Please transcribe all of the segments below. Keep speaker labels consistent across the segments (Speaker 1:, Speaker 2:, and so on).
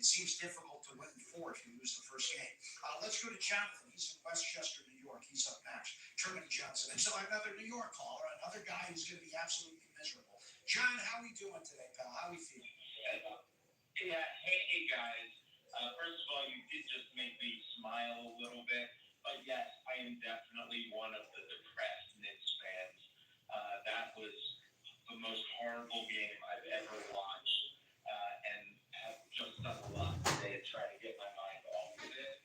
Speaker 1: it seems difficult to win 4 if you lose the first game. Let's go to Jonathan. He's in Westchester, New York. He's up next. Truman Johnson. And so another New York caller, another guy who's going to be absolutely miserable. John, how are we doing today, pal? How are we feeling?
Speaker 2: Yeah. Hey, guys. First of all, you did just make me smile a little bit. But yes, I am definitely one of the depressed Knicks fans. That was the most horrible game I've ever watched, and have just done a lot today to try to get my mind off of it.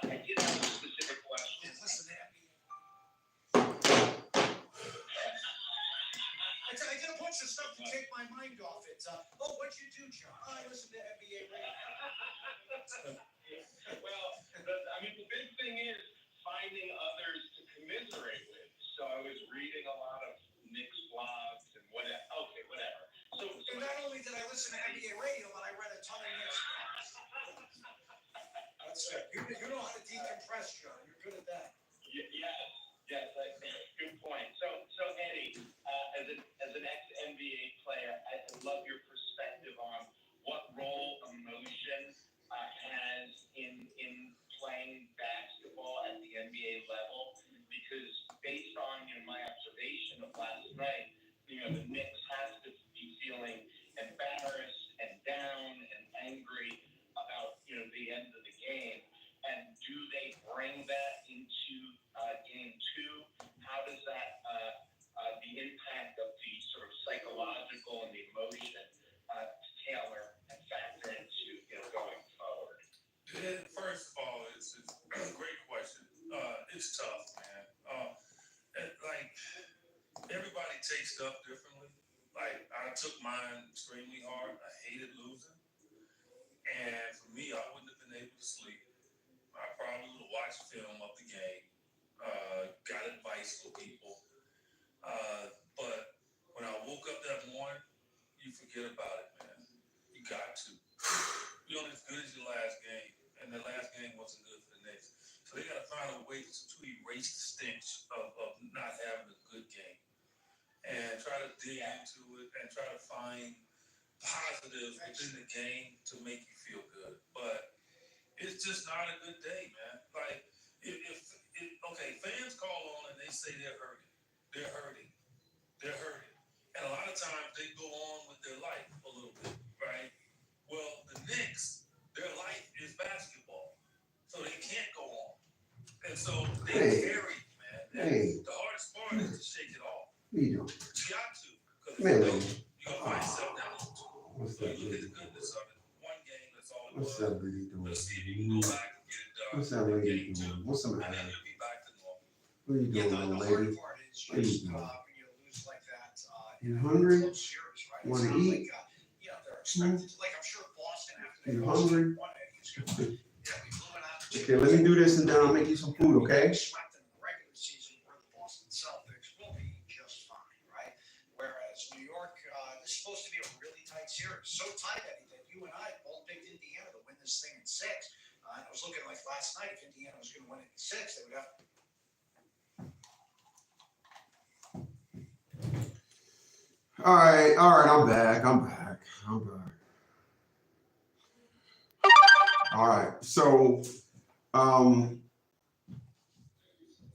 Speaker 2: I did have a specific question.
Speaker 1: Listen, I did a bunch of stuff to take my mind off it. What'd you do, John? I listen to NBA radio.
Speaker 2: Well, the big thing is finding others to commiserate with. So I was reading a lot of Knicks blogs and whatever. Okay, whatever. So
Speaker 1: not only did I listen to NBA radio, but I read a ton of Knicks blogs. That's it. You know how to decompress, John. You're good at that.
Speaker 2: Yes. Good point. So Eddie, as an ex-NBA player, I love your perspective on what role emotion has in playing basketball at the NBA level. Because based on my observation of last night, the Knicks has to be feeling embarrassed and down and angry about the end of the game. And do they bring that into game 2? How does that the impact of the sort of psychological and the emotion tailor and factor into going forward?
Speaker 3: First of all, it's a great question. It's tough, man. Everybody takes stuff differently. Like, I took mine extremely hard. I hated losing. And for me, I wouldn't have been able to sleep. I probably would have watched film of the game, got advice from people. But when I woke up that morning, you forget about it, man. You got to. You're only as good as your last game. And the last game wasn't good for the Knicks. So they got to find a way to erase the stench of not having a good game. And try to dig into it and try to find positives within the game to make you feel good. But it's just not a good day, man. Like, fans call on and they say they're hurting. And a lot of times they go on with their life a little bit, right? Well, the Knicks, their life is basketball. So they can't go on. And so they carry, man. The hardest part is to shake it off. You got to. Because you're going to find yourself down. What's that? Look at the goodness of it. One game, that's all it was.
Speaker 4: What's that lady doing?
Speaker 3: Let's see if you can go back and get it done.
Speaker 4: What's that lady doing? What's the matter?
Speaker 3: And then you'll be back to normal.
Speaker 4: What are you doing,
Speaker 1: The
Speaker 4: little
Speaker 1: hard
Speaker 4: lady?
Speaker 1: part is just when you lose like that.
Speaker 4: You hungry?
Speaker 1: Series, right?
Speaker 4: Want to eat?
Speaker 1: They're expected to, I'm sure Boston after they
Speaker 4: You
Speaker 1: lost
Speaker 4: hungry?
Speaker 1: we blew an opportunity.
Speaker 4: Okay, let me do this and then I'll make you some food, okay?
Speaker 1: Swept in the regular season where the Boston Celtics will be just fine, right? Whereas New York, this is supposed to be a really tight series. So tight, Eddie, that you and I both picked Indiana to win this thing in 6. I was looking like last night, if Indiana was going to win it in 6, they would have.
Speaker 4: All right, I'm back. All right, so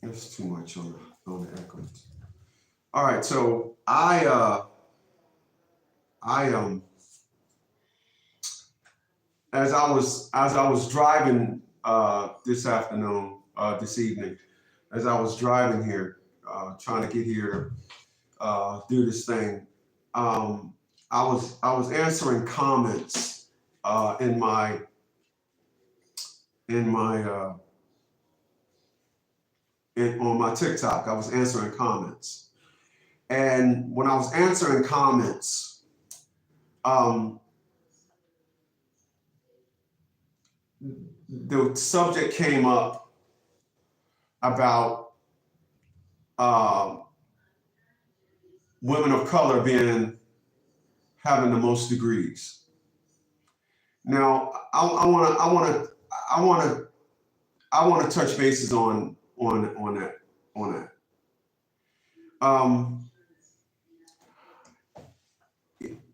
Speaker 4: that's too much on the echo. All right, so I as I was driving this evening, as I was driving here, trying to get here to do this thing, I was answering comments on my TikTok. I was answering comments, and when I was answering comments, the subject came up about women of color having the most degrees. Now, I want to touch bases on that.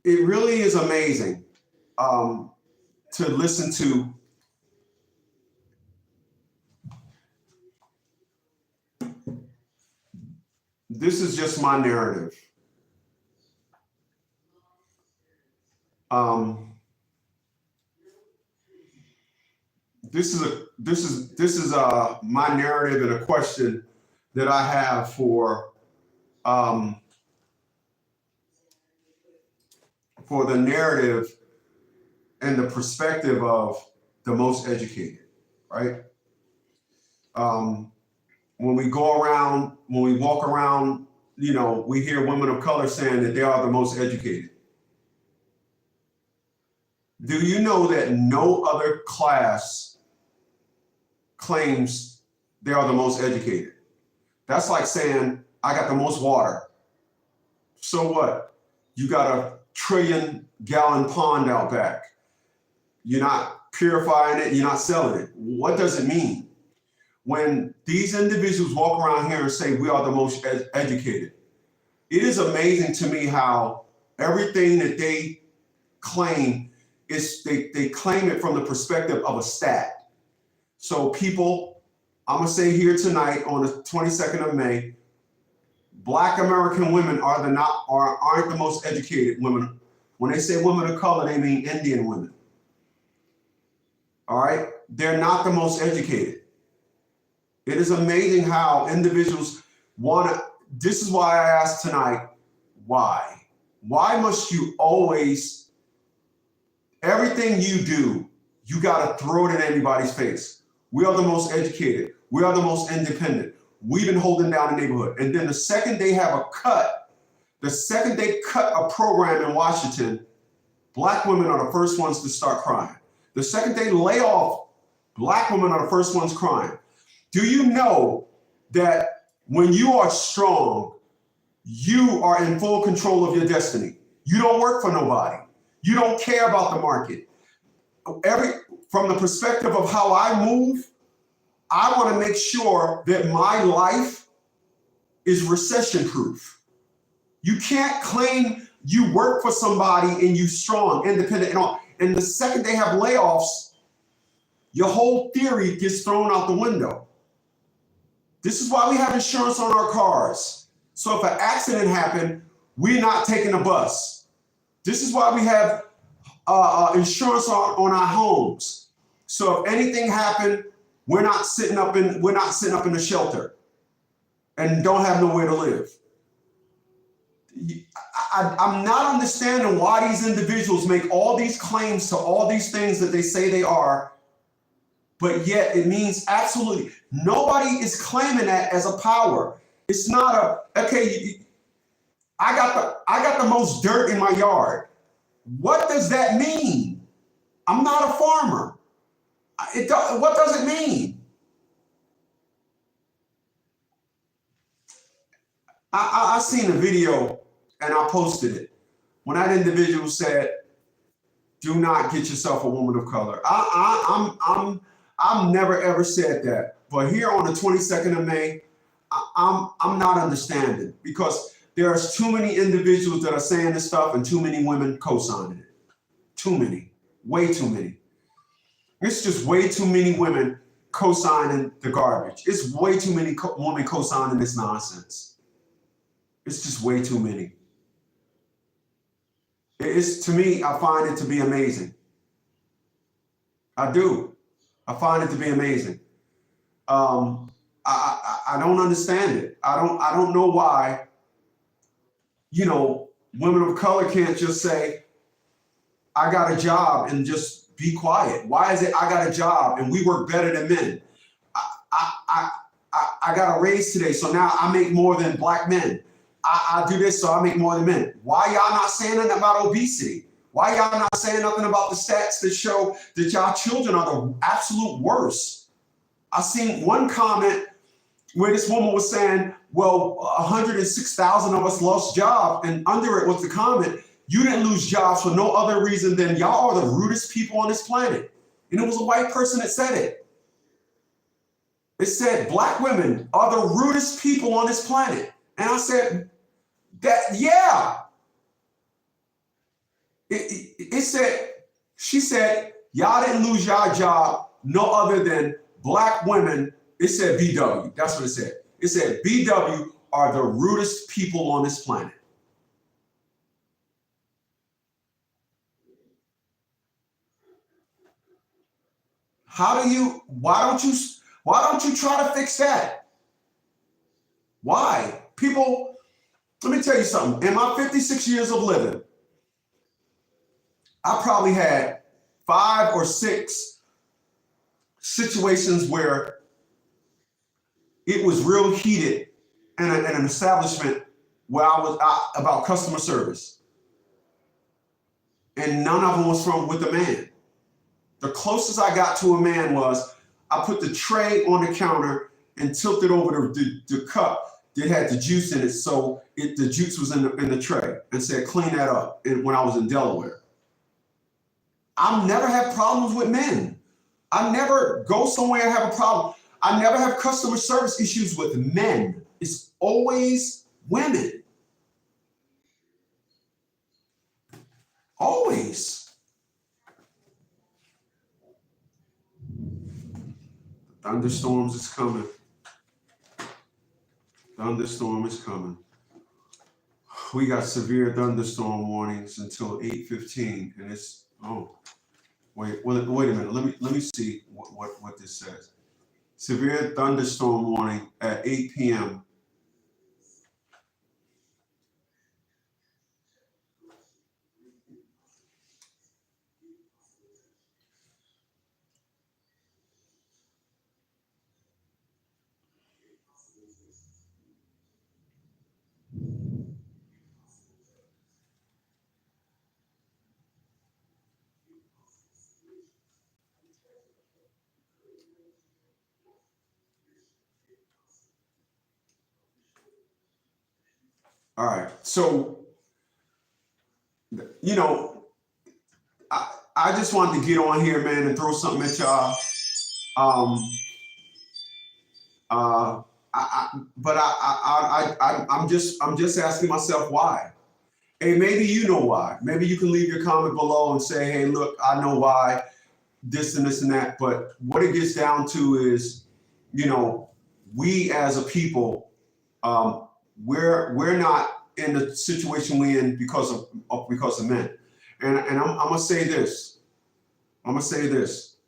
Speaker 4: It really is amazing to listen to this is just my narrative. This is my narrative and a question that I have for the narrative and the perspective of the most educated, right? When we go around, when we walk around, you know, we hear women of color saying that they are the most educated. Do you know that no other class claims they are the most educated? That's like saying, I got the most water. So what? You got a 1 trillion gallon pond out back. You're not purifying it, you're not selling it. What does it mean? When these individuals walk around here and say we are the most educated, it is amazing to me how everything that they claim is, they claim it from the perspective of a stat. So people, I'm gonna say here tonight on the 22nd of May, Black American women aren't the most educated women. When they say women of color, they mean Indian women. All right, they're not the most educated. It is amazing how individuals want to. This is why I asked tonight, why? Why must you always, everything you do, you got to throw it in anybody's face? We are the most educated. We are the most independent. We've been holding down the neighborhood. And then the second they have a cut, the second they cut a program in Washington, Black women are the first ones to start crying. The second they lay off, Black women are the first ones crying. Do you know that when you are strong, you are in full control of your destiny? You don't work for nobody. You don't care about the market. From the perspective of how I move, I want to make sure that my life is recession proof. You can't claim you work for somebody and you strong, independent, and all. And the second they have layoffs, your whole theory gets thrown out the window. This is why we have insurance on our cars. So if an accident happened, we're not taking a bus. This is why we have insurance on our homes. So if anything happened, we're not sitting up in the shelter and don't have nowhere to live. I'm not understanding why these individuals make all these claims to all these things that they say they are, but yet it means absolutely nobody is claiming that as a power. It's not okay. I got the most dirt in my yard. What does that mean? I'm not a farmer. What does it mean? I seen a video and I posted it when that individual said, "Do not get yourself a woman of color." I've never ever said that, but here on the 22nd of May, I'm not understanding because there's too many individuals that are saying this stuff and too many women co-signing it. Too many, way too many. It's just way too many women co-signing the garbage. It's way too many women co-signing this nonsense. It's just way too many. It's, to me, I find it to be amazing. I do. I find it to be amazing. I don't understand it. I don't know why, women of color can't just say, I got a job and just be quiet. Why is it I got a job and we work better than men? I got a raise today, so now I make more than Black men. I do this, so I make more than men. Why y'all not saying nothing about obesity? Why y'all not saying nothing about the stats that show that y'all children are the absolute worst? I seen one comment where this woman was saying, well, 106,000 of us lost jobs, and under it was the comment, you didn't lose jobs for no other reason than y'all are the rudest people on this planet. And it was a white person that said it. It said, Black women are the rudest people on this planet. And I said, yeah. She said, Y'all didn't lose your job no other than black women. It said BW. That's what it said. It said BW are the rudest people on this planet. Why don't you try to fix that? Why? People, let me tell you something. In my 56 years of living, I probably had 5 or 6 situations where it was real heated in an establishment where I was about customer service. And none of them was with a man. The closest I got to a man was I put the tray on the counter and tilted over the cup that had the juice in it, so the juice was in the tray, and said, clean that up, when I was in Delaware. I've never had problems with men. I never go somewhere and have a problem. I never have customer service issues with men. It's always women. Always. Thunderstorms is coming. Thunderstorm is coming. We got severe thunderstorm warnings until 8:15, and it's wait a minute. Let me see what this says. Severe thunderstorm warning at 8 p.m. All right, so I just wanted to get on here, man, and throw something at y'all. I'm just asking myself why. Hey, maybe you know why. Maybe you can leave your comment below and say, hey, look, I know why, this and this and that. But what it gets down to is, we as a people, we're not in the situation we're in because of men. And I'm gonna say this. I'm gonna say this.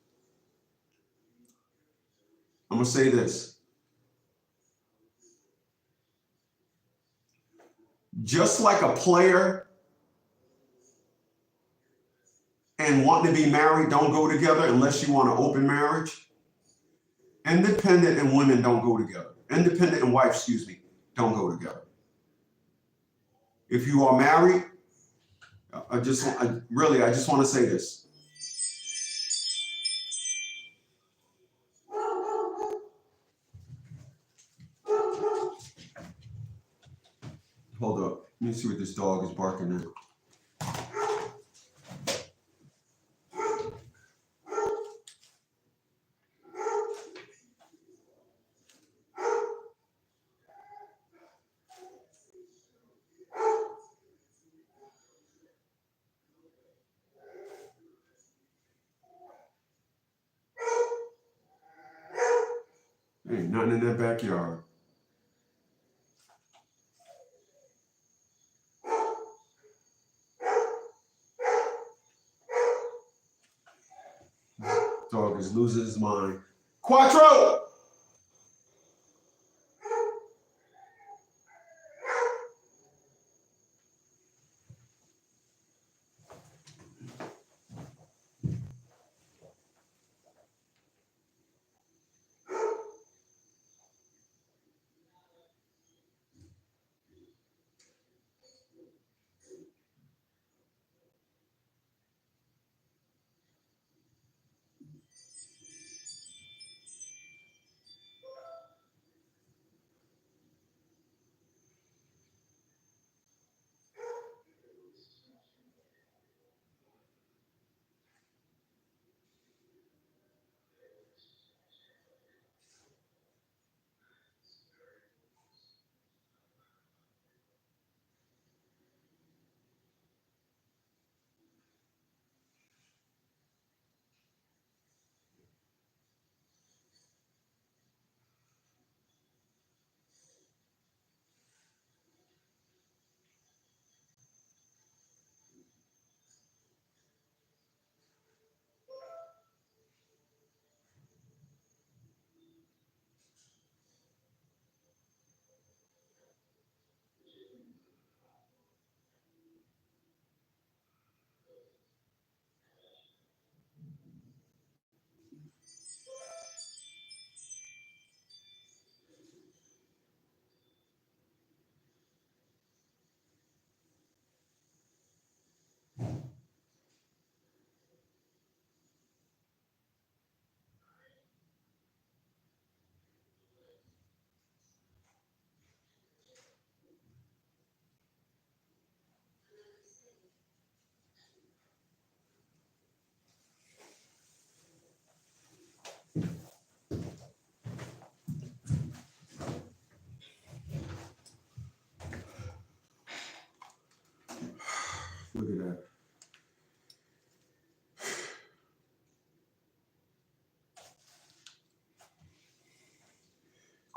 Speaker 4: Just like a player and wanting to be married don't go together unless you want an open marriage, independent and women don't go together. Independent and wife, don't go together. If you are married, I just want to say this. Hold up. Let me see what this dog is barking at. Ain't nothing in that backyard. Dog is losing his mind. Quattro!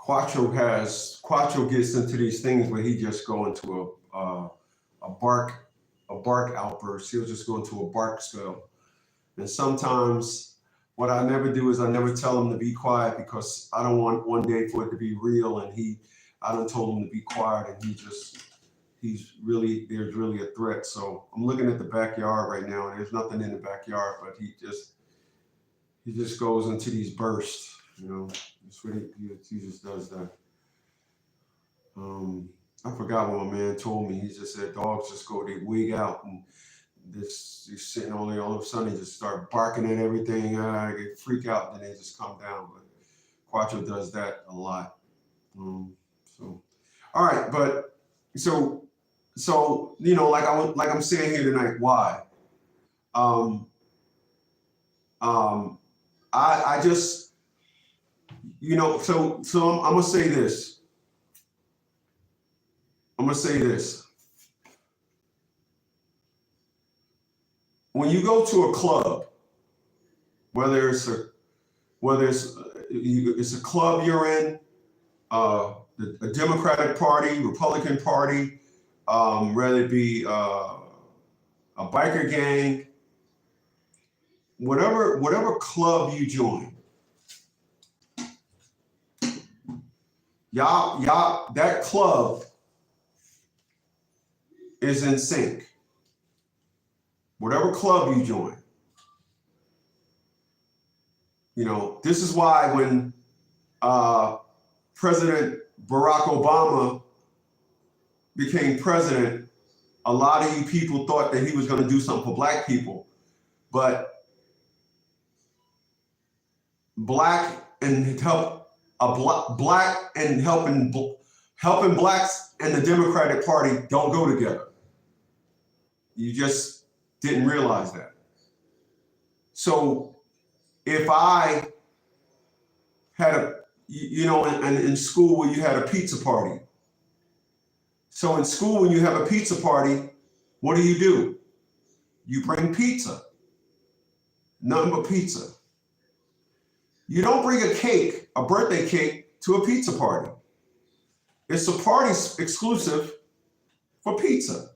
Speaker 4: Quattro gets into these things where he just go into a bark outburst. He'll just go into a bark spell. And sometimes what I never do is I never tell him to be quiet because I don't want one day for it to be real. And I done told him to be quiet, and there's really a threat. So I'm looking at the backyard right now, and there's nothing in the backyard, but he just goes into these bursts, you know. That's what he just does that. I forgot what my man told me. He just said dogs just they wig out, and he's sitting on there, all of a sudden they just start barking at everything. I get freak out, and then they just come down. But Quattro does that a lot. So all right, but so you know, like I'm saying here tonight, why? I just, you know, so I'm gonna say this. When you go to a club, whether it's a club you're in, a Democratic Party, Republican Party, whether it be a biker gang, whatever club you join, y'all, that club is in sync. Whatever club you join. You know, this is why when President Barack Obama became president, a lot of you people thought that he was going to do something for black people, but helping blacks and the Democratic Party don't go together. You just didn't realize that. So if I had in school where you had a pizza party. So in school, when you have a pizza party, what do? You bring pizza, nothing but pizza. You don't bring a birthday cake to a pizza party. It's a party exclusive for pizza.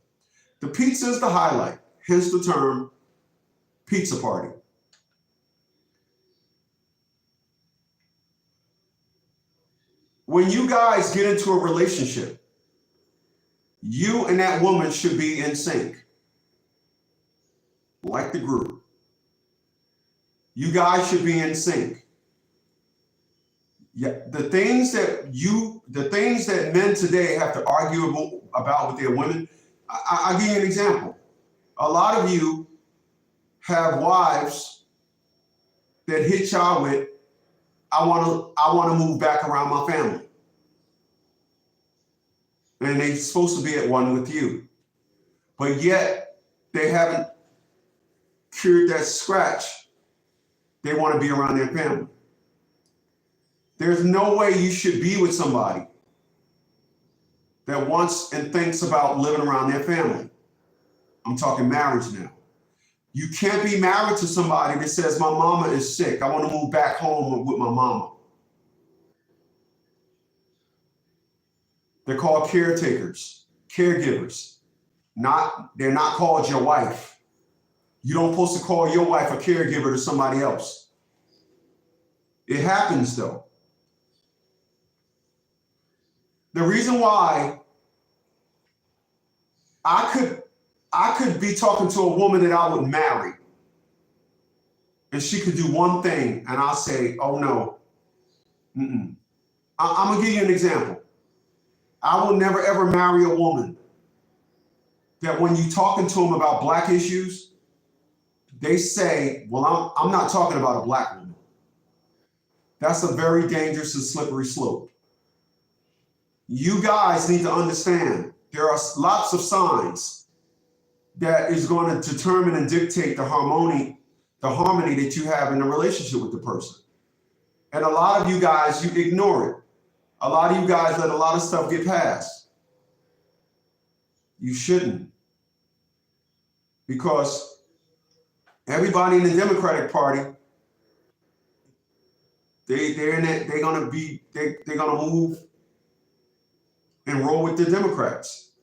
Speaker 4: The pizza is the highlight, hence the term pizza party. When you guys get into a relationship, you and that woman should be in sync, like the group. You guys should be in sync. Yeah, the things that men today have to argue about with their women, I'll give you an example. A lot of you have wives that hit y'all with, I want to move back around my family. And they're supposed to be at one with you. But yet, they haven't cured that scratch. They want to be around their family. There's no way you should be with somebody that wants and thinks about living around their family. I'm talking marriage now. You can't be married to somebody that says, my mama is sick, I want to move back home with my mama. They're called caregivers. They're not called your wife. You don't supposed to call your wife a caregiver to somebody else. It happens though. The reason why I could be talking to a woman that I would marry, and she could do one thing, and I'll say, oh no. I'm gonna give you an example. I will never ever marry a woman that when you talking to them about black issues, they say, well, I'm not talking about a black woman. That's a very dangerous and slippery slope. You guys need to understand there are lots of signs that is going to determine and dictate the harmony that you have in the relationship with the person. And a lot of you guys, you ignore it. A lot of you guys let a lot of stuff get past. You shouldn't. Because everybody in the Democratic Party They're in it. They're gonna move and roll with the Democrats.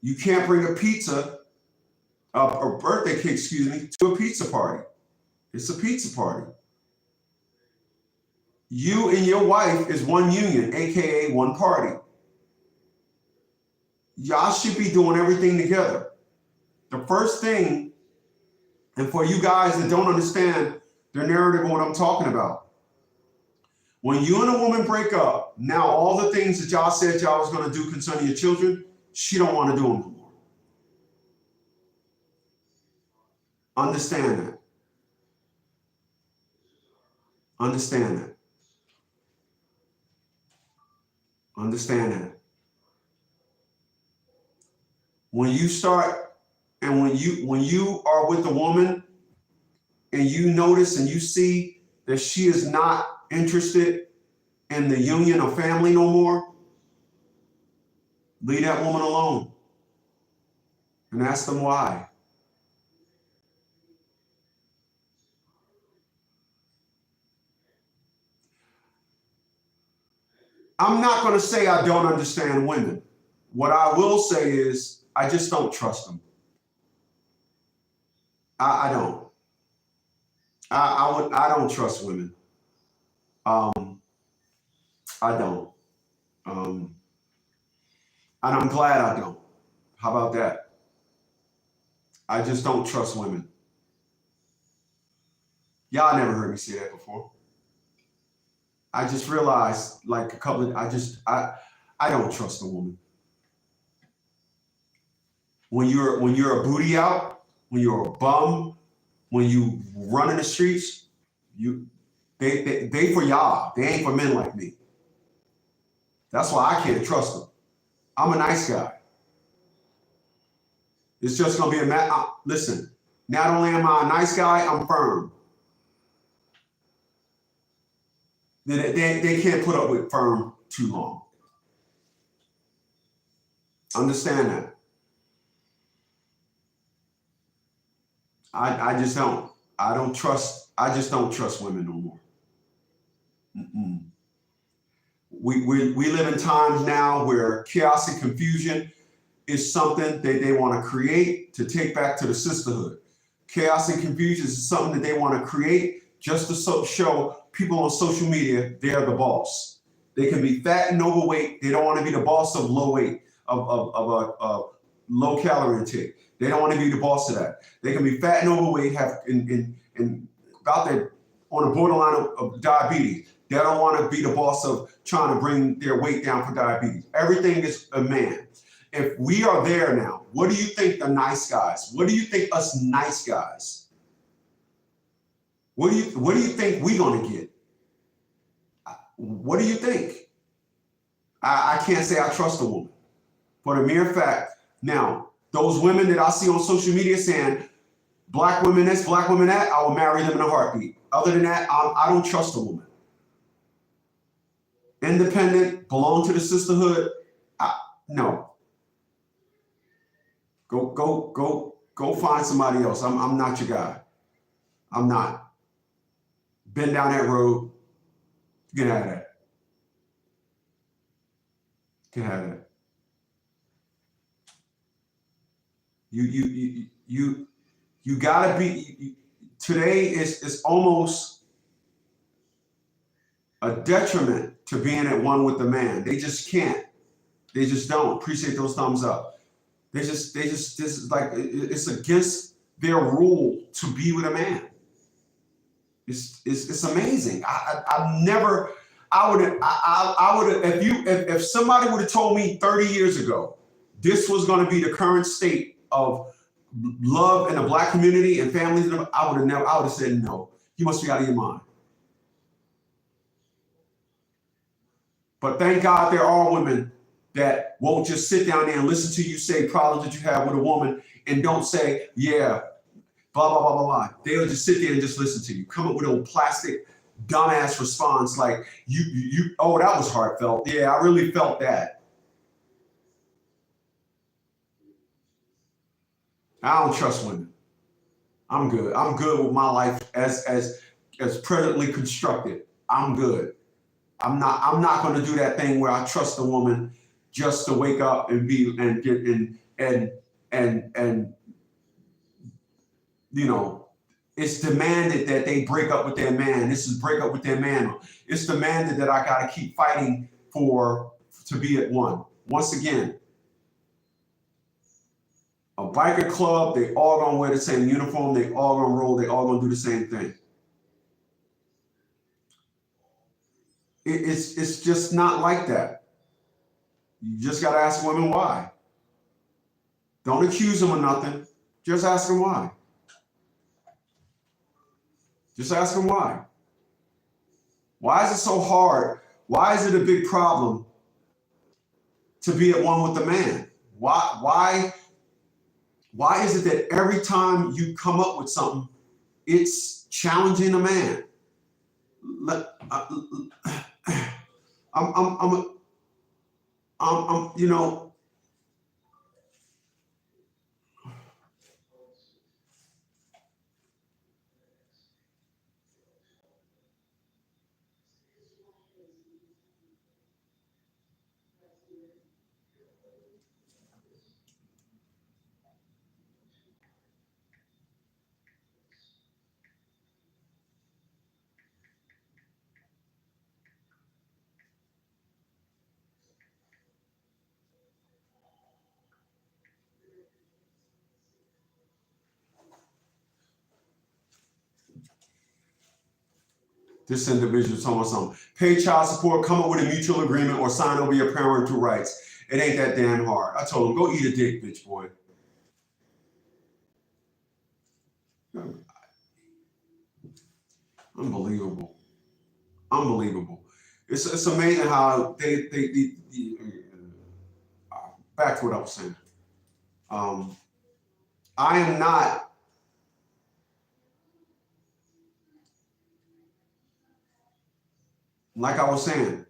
Speaker 4: You can't bring a pizza, a birthday cake, excuse me, to a pizza party. It's a pizza party. You and your wife is one union, aka one party. Y'all should be doing everything together. The first thing, and for you guys that don't understand the narrative of what I'm talking about, when you and a woman break up, now all the things that y'all said y'all was going to do concerning your children, she don't want to do them no more. Understand that. Understand that. Understand that. When you start, and when you are with a woman and you notice and you see that she is not interested in the union or family no more, leave that woman alone and ask them why. I'm not going to say I don't understand women. What I will say is I just don't trust them. I don't. I don't trust women. I don't. And I'm glad I don't. How about that? I just don't trust women. Y'all never heard me say that before. I just realized like a couple of, I don't trust a woman. When you're a booty out, when you're a bum, when you run in the streets, they for y'all. They ain't for men like me. That's why I can't trust them. I'm a nice guy. It's just gonna be listen, not only am I a nice guy, I'm firm. They can't put up with firm too long. Understand that. I just don't. I just don't trust women no more. Mm-mm. We live in times now where chaos and confusion is something that they want to create to take back to the sisterhood. Chaos and confusion is something that they want to create just to show people on social media they're the boss. They can be fat and overweight. They don't want to be the boss of low weight, of low calorie intake. They don't want to be the boss of that. They can be fat and overweight, have in about that on the borderline of diabetes. They don't want to be the boss of trying to bring their weight down for diabetes. Everything is a man. If we are there now, what do you think the nice guys? What do you think us nice guys? What do you think we gonna get? What do you think? I can't say I trust a woman. For the mere fact, now, those women that I see on social media saying, black women this, black women that, I will marry them in a heartbeat. Other than that, I don't trust a woman. Independent, belong to the sisterhood, no. Go find somebody else. I'm not your guy. I'm not. Been down that road. Get out of that. Get out of that. You gotta be. Today is almost a detriment to being at one with the man. They just can't. They just don't. Appreciate those thumbs up. This is like it's against their rule to be with a man. It's amazing. I would if somebody would have told me 30 years ago this was going to be the current state of love in the black community and families, I would have said no. You must be out of your mind. But thank God there are women that won't just sit down there and listen to you say problems that you have with a woman and don't say, yeah, blah, blah, blah, blah, blah. They'll just sit there and just listen to you. Come up with a plastic, dumbass response like, oh, that was heartfelt. Yeah, I really felt that. I don't trust women. I'm good. I'm good with my life as as presently constructed, I'm good. I'm not going to do that thing where I trust a woman just to wake up and be and get and you know, it's demanded that they break up with their man. This is break up with their man. It's demanded that I got to keep fighting to be at one. Once again, a biker club, they all gonna wear the same uniform, they all gonna roll, they all gonna do the same thing. It's just not like that. You just gotta ask women why. Don't accuse them of nothing. Just ask them why. Just ask them why. Why is it so hard? Why is it a big problem to be at one with the man? Why is it that every time you come up with something, it's challenging a man? You know, this individual told us something. Pay child support, come up with a mutual agreement, or sign over your parental rights. It ain't that damn hard. I told him, go eat a dick, bitch boy. Unbelievable. Unbelievable. It's amazing how they back to what I was saying. I am not like I was saying.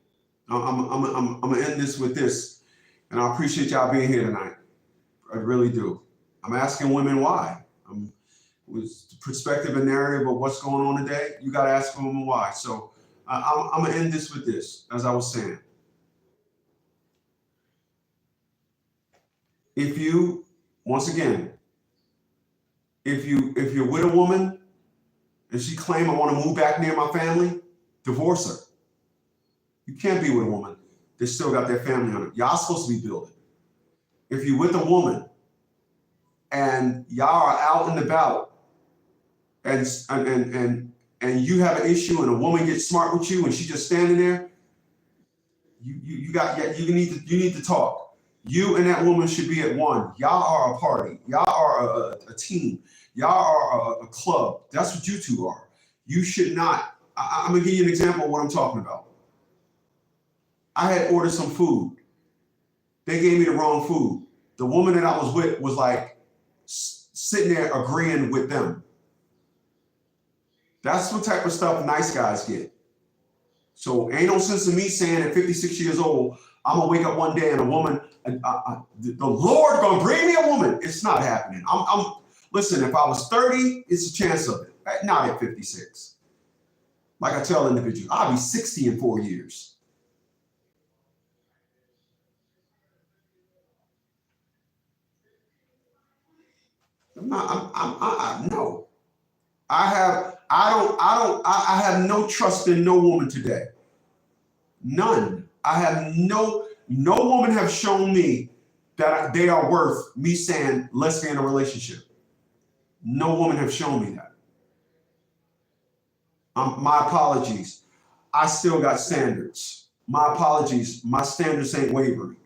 Speaker 4: I'm gonna end this with this, and I appreciate y'all being here tonight. I really do. I'm asking women why. With the perspective and narrative of what's going on today, you got to ask women why. So I'm gonna end this with this, as I was saying. If you, once again, if you're with a woman and she claim I want to move back near my family, divorce her. You can't be with a woman that still got their family on it. Y'all supposed to be building. If you're with a woman and y'all are out and about and you have an issue and a woman gets smart with you and she's just standing there, you need to talk. You and that woman should be at one. Y'all are a party. Y'all are a team. Y'all are a club. That's what you two are. You should not. I'm gonna give you an example of what I'm talking about. I had ordered some food. They gave me the wrong food. The woman that I was with was like sitting there agreeing with them. That's what type of stuff nice guys get. So ain't no sense in me saying at 56 years old, I'm gonna wake up one day and a woman, the Lord gonna bring me a woman. It's not happening. Listen, if I was 30, it's a chance of it. Not at 56. Like I tell individuals, I'll be 60 in 4 years. No. I have no trust in no woman today. None. I have no woman have shown me that they are worth me saying, let's be in a relationship. No woman have shown me that. My apologies. I still got standards. My apologies. My standards ain't wavering.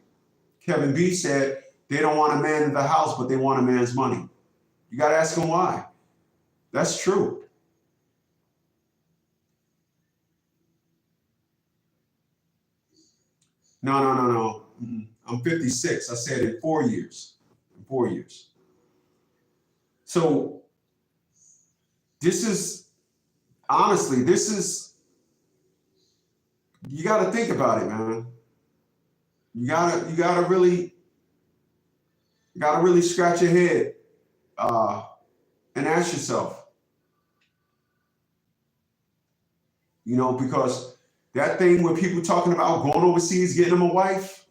Speaker 4: Kevin B said they don't want a man in the house, but they want a man's money. You got to ask them why. That's true. No. I'm 56. I said in 4 years. In 4 years. So this is, honestly, you got to think about it, man. You gotta really scratch your head and ask yourself, You know, because that thing where people talking about going overseas, getting them a wife,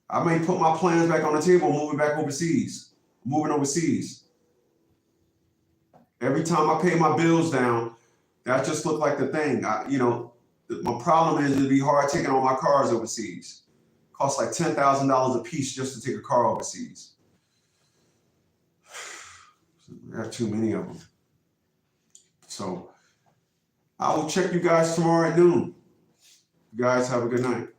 Speaker 4: I may put my plans back on the table, moving back overseas, moving overseas. Every time I pay my bills down, that just looked like the thing. My problem is it'd be hard taking all my cars overseas. Costs like $10,000 a piece just to take a car overseas. I have too many of them. So I will check you guys tomorrow at noon. You guys have a good night.